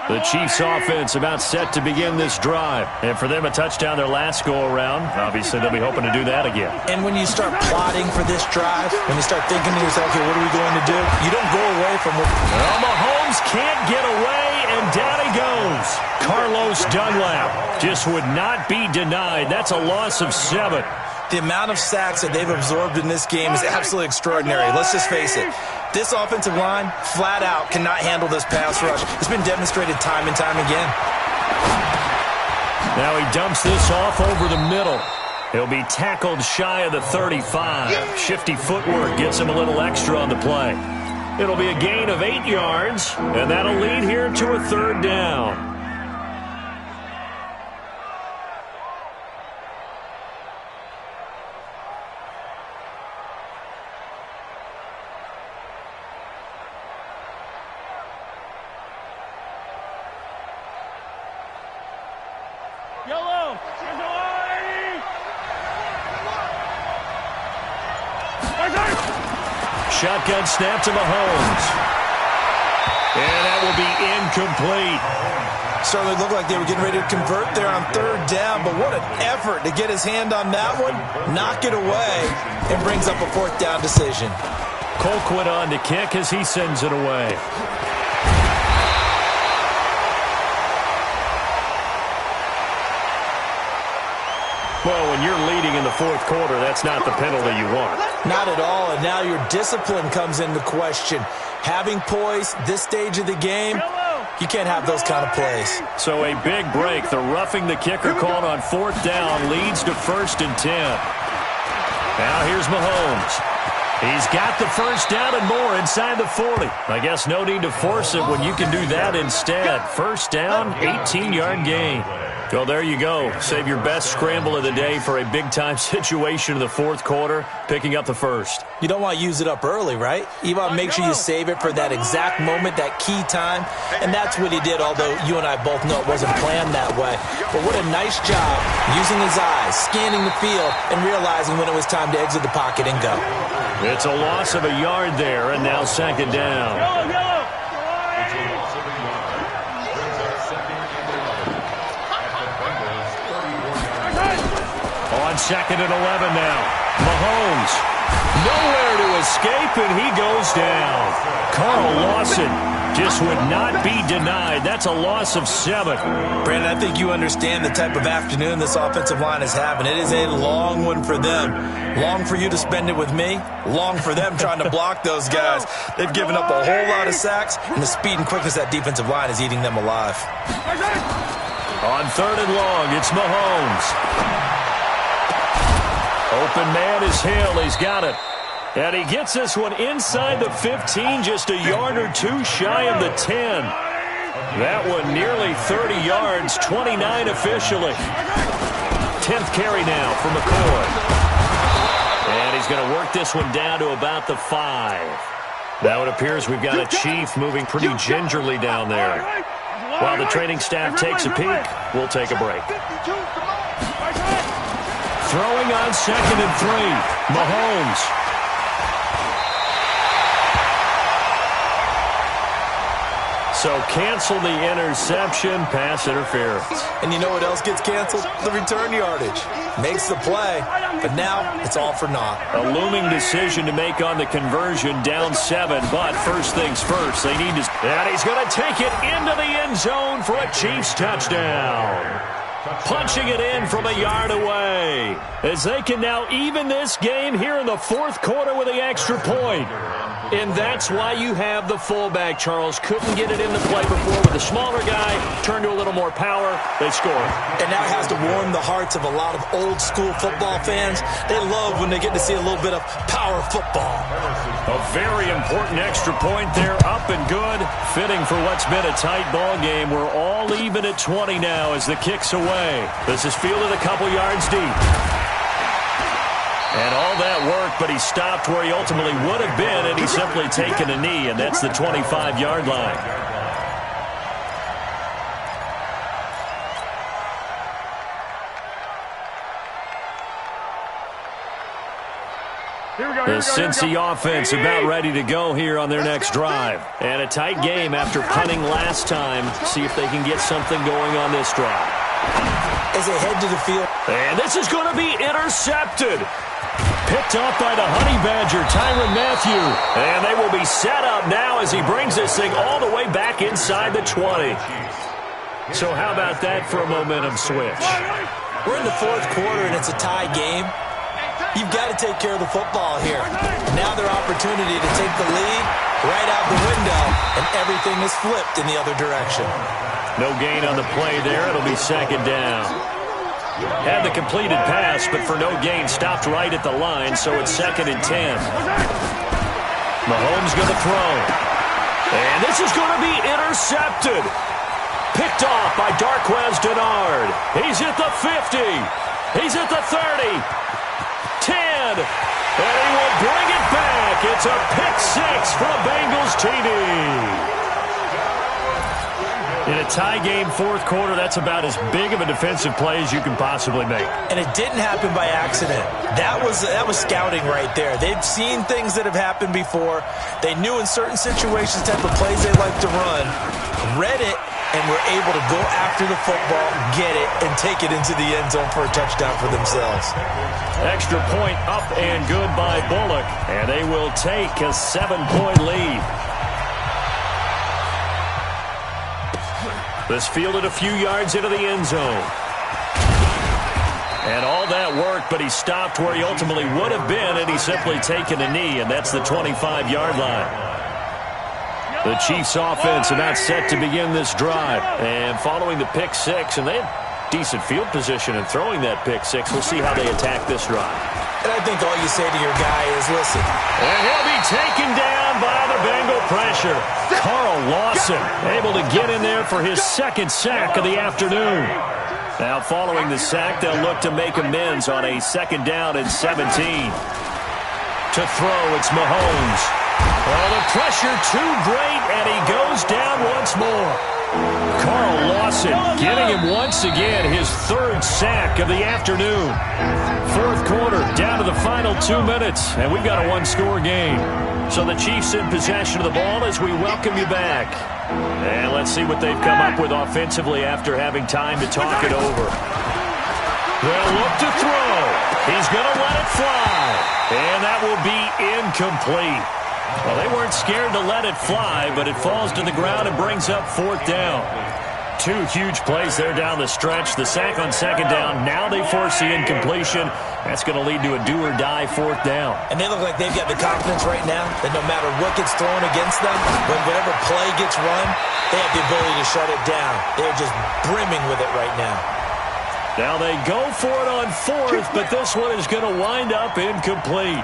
The Chiefs offense about set to begin this drive. And for them, a touchdown their last go-around. Obviously, they'll be hoping to do that again. And when you start plotting for this drive, when you start thinking to yourself, okay, what are we going to do? You don't go away from what... Well, Mahomes can't get away, and down he goes. Carlos Dunlap just would not be denied. That's a loss of 7. The amount of sacks that they've absorbed in this game is absolutely extraordinary. Let's just face it. This offensive line, flat out, cannot handle this pass rush. It's been demonstrated time and time again. Now he dumps this off over the middle. He'll be tackled shy of the 35. Shifty footwork gets him a little extra on the play. It'll be a gain of 8 yards, and that'll lead here to a 3rd down. Yellow! Shotgun snap to Mahomes. And that will be incomplete. Certainly looked like they were getting ready to convert there on 3rd down, but what an effort to get his hand on that one, knock it away, and brings up a 4th down decision. Colquitt on to kick as he sends it away. Well, when you're leading in the 4th quarter, that's not the penalty you want. Not at all, and now your discipline comes into question. Having poise this stage of the game, you can't have those kind of plays. So a big break. The roughing the kicker called on 4th down leads to 1st and 10. Now here's Mahomes. He's got the first down and more inside the 40. I guess no need to force it when you can do that instead. First down, 18-yard gain. Well, there you go. Save your best scramble of the day for a big-time situation in the 4th quarter, picking up the first. You don't want to use it up early, right? You want to make sure you save it for that exact moment, that key time, and that's what he did, although you and I both know it wasn't planned that way. But what a nice job using his eyes, scanning the field, and realizing when it was time to exit the pocket and go. It's a loss of a yard there, and now 2nd down. Yellow! On 2nd and 11 now. Mahomes, nowhere to escape, and he goes down. Carl Lawson just would not be denied. That's a loss of 7. Brandon, I think you understand the type of afternoon this offensive line is having. It is a long one for them. Long for you to spend it with me. Long for them trying to block those guys. They've given up a whole lot of sacks, and the speed and quickness of that defensive line is eating them alive. On 3rd and long, it's Mahomes. Open man is Hill. He's got it. And he gets this one inside the 15, just a yard or 2 shy of the 10. That one nearly 30 yards, 29 officially. 10th carry now for McCoy. And he's going to work this one down to about the 5. Now it appears we've got a Chief moving pretty gingerly down there. While the training staff takes a peek, we'll take a break. Throwing on 2nd and 3. Mahomes. So cancel the interception, pass interference. And you know what else gets canceled? The return yardage. Makes the play, but now it's all for naught. A looming decision to make on the conversion, down 7, but first things first, they need to... And he's going to take it into the end zone for a Chiefs touchdown. punching it in from a yard away. As they can now even this game here in the fourth quarter with the extra point. And that's why you have the fullback, Charles. Couldn't get it into play before with the smaller guy. Turned to a little more power. They score. And that has to warm the hearts of a lot of old-school football fans. They love when they get to see a little bit of power football. A very important extra point there. Up and good. Fitting for what's been a tight ball game. We're all even at 20 now as the kick's away. This is fielded a couple yards deep. And all that work, but he stopped where he ultimately would have been, and he's simply taken a knee, and that's the 25-yard line. The Cincy offense about ready to go here on their next drive. And a tight game after punting last time. See if they can get something going on this drive. As they head to the field. And this is going to be intercepted. Picked off by the Honey Badger, Tyrann Mathieu. And they will be set up now as he brings this thing all the way back inside the 20. So how about that for a momentum switch? We're in the fourth quarter, and it's a tie game. You've got to take care of the football here. Now their opportunity to take the lead right out the window, and everything is flipped in the other direction. No gain on the play there. It'll be second down. Had the completed pass, but for no gain, stopped right at the line, so it's 2nd and 10. Mahomes going to throw. And this is going to be intercepted. Picked off by Darqueze Dennard. He's at the 50. He's at the 30. 10. And he will bring it back. It's a pick six for a Bengals TD. In a tie game, fourth quarter, that's about as big of a defensive play as you can possibly make. And it didn't happen by accident. That was scouting right there. They've seen things that have happened before. They knew in certain situations type of plays they like to run, read it, and were able to go after the football, get it, and take it into the end zone for a touchdown for themselves. Extra point up and good by Bullock, and they will take a 7-point lead. This fielded a few yards into the end zone. And all that work, but he stopped where he ultimately would have been, and he's simply taken a knee, and that's the 25-yard line. The Chiefs offense about set to begin this drive. And following the pick six, and they had decent field position in throwing that pick six. We'll see how they attack this drive. And I think all you say to your guy is, listen. And he'll be taken down by the Bengal pressure. Carl Lawson able to get in there for his second sack of the afternoon. Now following the sack, they'll look to make amends on a 2nd down and 17. To throw, it's Mahomes. Oh, the pressure too great, and he goes down once more. Carl Lawson getting him once again his 3rd sack of the afternoon. Fourth quarter, down to the final 2 minutes, and we've got a 1-score game. So the Chiefs in possession of the ball as we welcome you back. And let's see what they've come up with offensively after having time to talk it over. They'll look to throw. He's going to let it fly. And that will be incomplete. Well, they weren't scared to let it fly, but it falls to the ground and brings up 4th down. 2 huge plays there down the stretch. The sack on 2nd down. Now they force the incompletion. That's going to lead to a do-or-die 4th down. And they look like they've got the confidence right now that no matter what gets thrown against them, whatever play gets run, they have the ability to shut it down. They're just brimming with it right now. Now they go for it on 4th, but this one is going to wind up incomplete.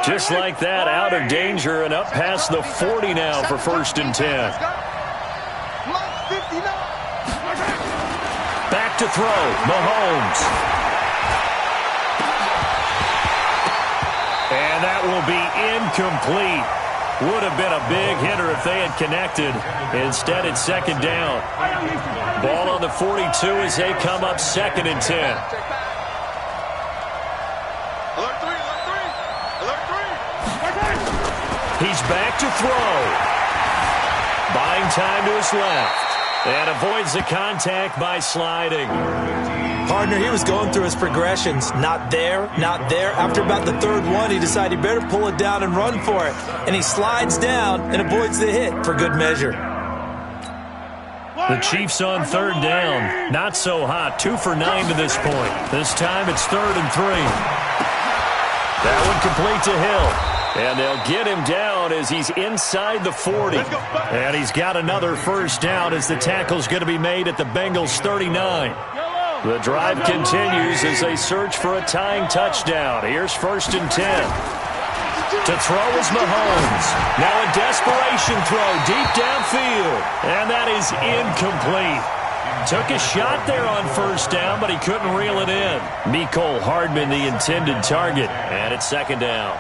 Just like that, out of danger and up past the 40 now for 1st and 10. Back to throw, Mahomes. And that will be incomplete. Would have been a big hitter if they had connected. Instead, it's 2nd down. Ball on the 42 as they come up 2nd and 10. He's back to throw. Buying time to his left. And avoids the contact by sliding. Partner, he was going through his progressions. Not there, not there. After about the third one, he decided he better pull it down and run for it. And he slides down and avoids the hit for good measure. The Chiefs on third down. Not so hot. 2 for 9 to this point. This time it's 3rd and 3. That one complete to Hill. And they'll get him down as he's inside the 40. And he's got another first down as the tackle's going to be made at the Bengals 39. The drive continues as they search for a tying touchdown. Here's 1st and 10. To throw is Mahomes. Now a desperation throw deep downfield. And that is incomplete. Took a shot there on first down, but he couldn't reel it in. Mecole Hardman, the intended target. And it's 2nd down.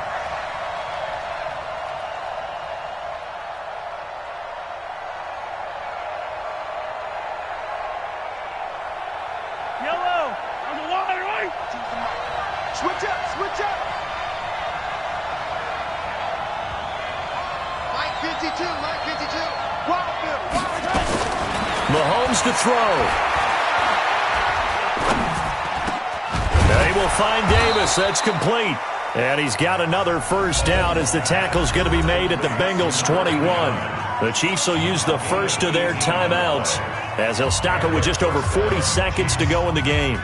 Switch up, switch up. Mike 52, Mike 52. Wildfield, Wildfield. Mahomes to throw. They will find Davis. That's complete. And he's got another first down as the tackle's going to be made at the Bengals 21. The Chiefs will use the first of their timeouts as they'll stop it with just over 40 seconds to go in the game.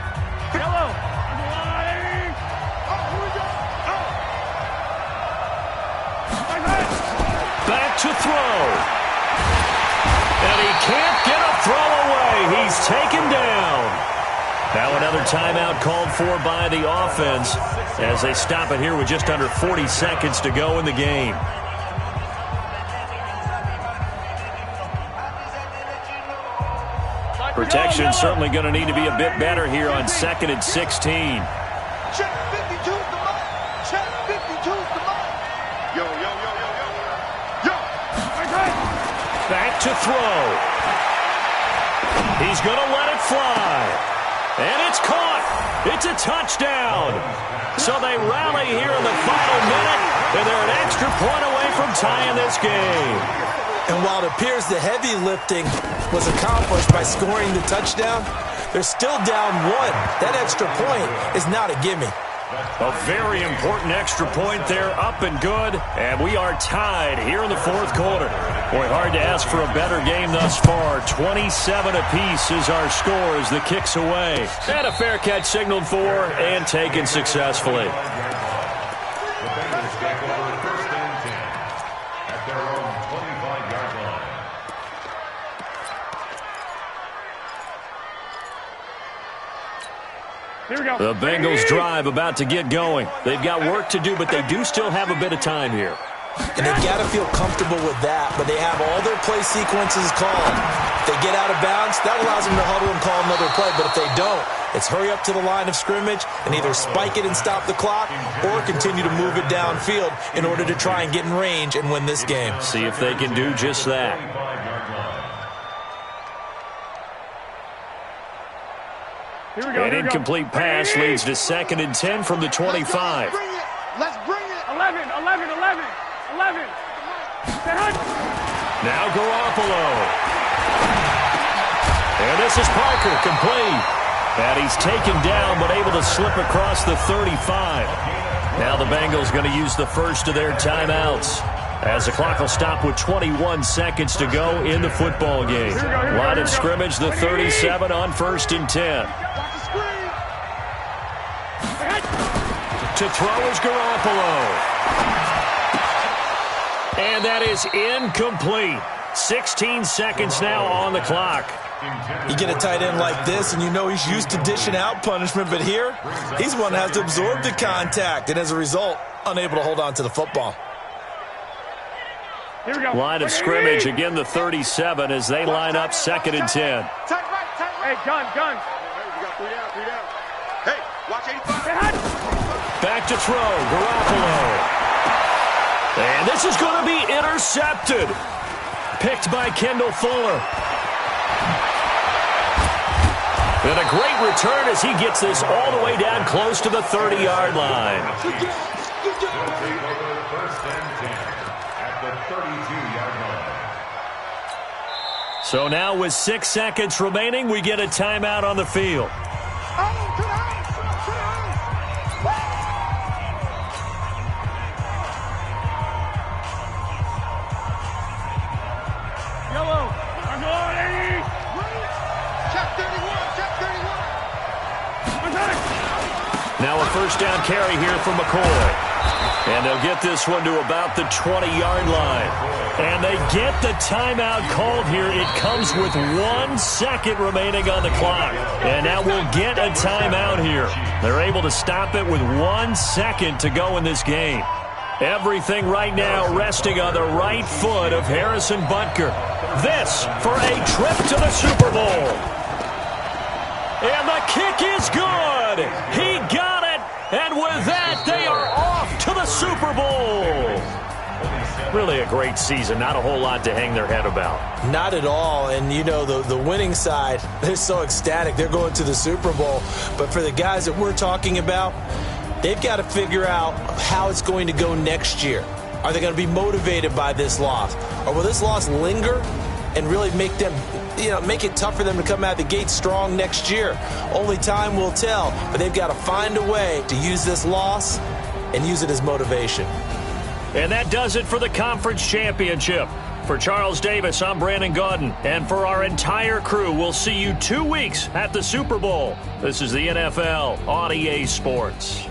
Back to throw. And he can't get a throw away. He's taken down. Now another timeout called for by the offense as they stop it here with just under 40 seconds to go in the game. Protection certainly going to need to be a bit better here on 2nd and 16. Check 52's the mark. Check 52's the mark. Yo, yo, yo, yo, yo. Yo. Back to throw. He's going to let it fly. And it's caught. It's a touchdown. So they rally here in the final minute, and they're an extra point away from tying this game. And while it appears the heavy lifting was accomplished by scoring the touchdown, they're still down 1. That extra point is not a gimme. A very important extra point there, up and good. And we are tied here in the 4th quarter. Boy, hard to ask for a better game thus far. 27 apiece is our score as the kick's away. And a fair catch signaled for and taken successfully. Here we go. The Bengals drive about to get going. They've got work to do, but they do still have a bit of time here. And they've got to feel comfortable with that, but they have all their play sequences called. If they get out of bounds, that allows them to huddle and call another play, but if they don't, it's hurry up to the line of scrimmage and either spike it and stop the clock or continue to move it downfield in order to try and get in range and win this game. See if they can do just that. An incomplete pass leads to 2nd and 10 from the 25. Let's bring it. 11. Now Garoppolo. And this is Parker, complete. And he's taken down but able to slip across the 35. Now the Bengals going to use the first of their timeouts as the clock will stop with 21 seconds to go in the football game. Line of scrimmage, the 37 on 1st and 10. To throw is Garoppolo. And that is incomplete. 16 seconds now on the clock. You get a tight end like this, and you know he's used to dishing out punishment, but here, he's one that has to absorb the contact, and as a result, unable to hold on to the football. Here we go. Line of scrimmage, again the 37 as they line up 2nd and 10. Hey, gun. We got 3 down. Hey, watch 85. Back to throw, Garoppolo. And this is going to be intercepted. Picked by Kendall Fuller. And a great return as he gets this all the way down close to the 30-yard line. So now with 6 seconds remaining, we get a timeout on the field. Now a first down carry here from McCoy. And they'll get this one to about the 20-yard line. And they get the timeout called here. It comes with 1 second remaining on the clock. And now we'll get a timeout here. They're able to stop it with 1 second to go in this game. Everything right now resting on the right foot of Harrison Butker. This for a trip to the Super Bowl. And the kick is good. He got it. And with that, they are off to the Super Bowl. Really a great season. Not a whole lot to hang their head about. Not at all. And, you know, the winning side, they're so ecstatic. They're going to the Super Bowl. But for the guys that we're talking about, they've got to figure out how it's going to go next year. Are they going to be motivated by this loss? Or will this loss linger and really make them, make it tough for them to come out of the gate strong next year? Only time will tell, but they've got to find a way to use this loss and use it as motivation. And that does it for the conference championship. For Charles Davis, I'm Brandon Gaudin. And for our entire crew, we'll see you 2 weeks at the Super Bowl. This is the NFL on EA Sports.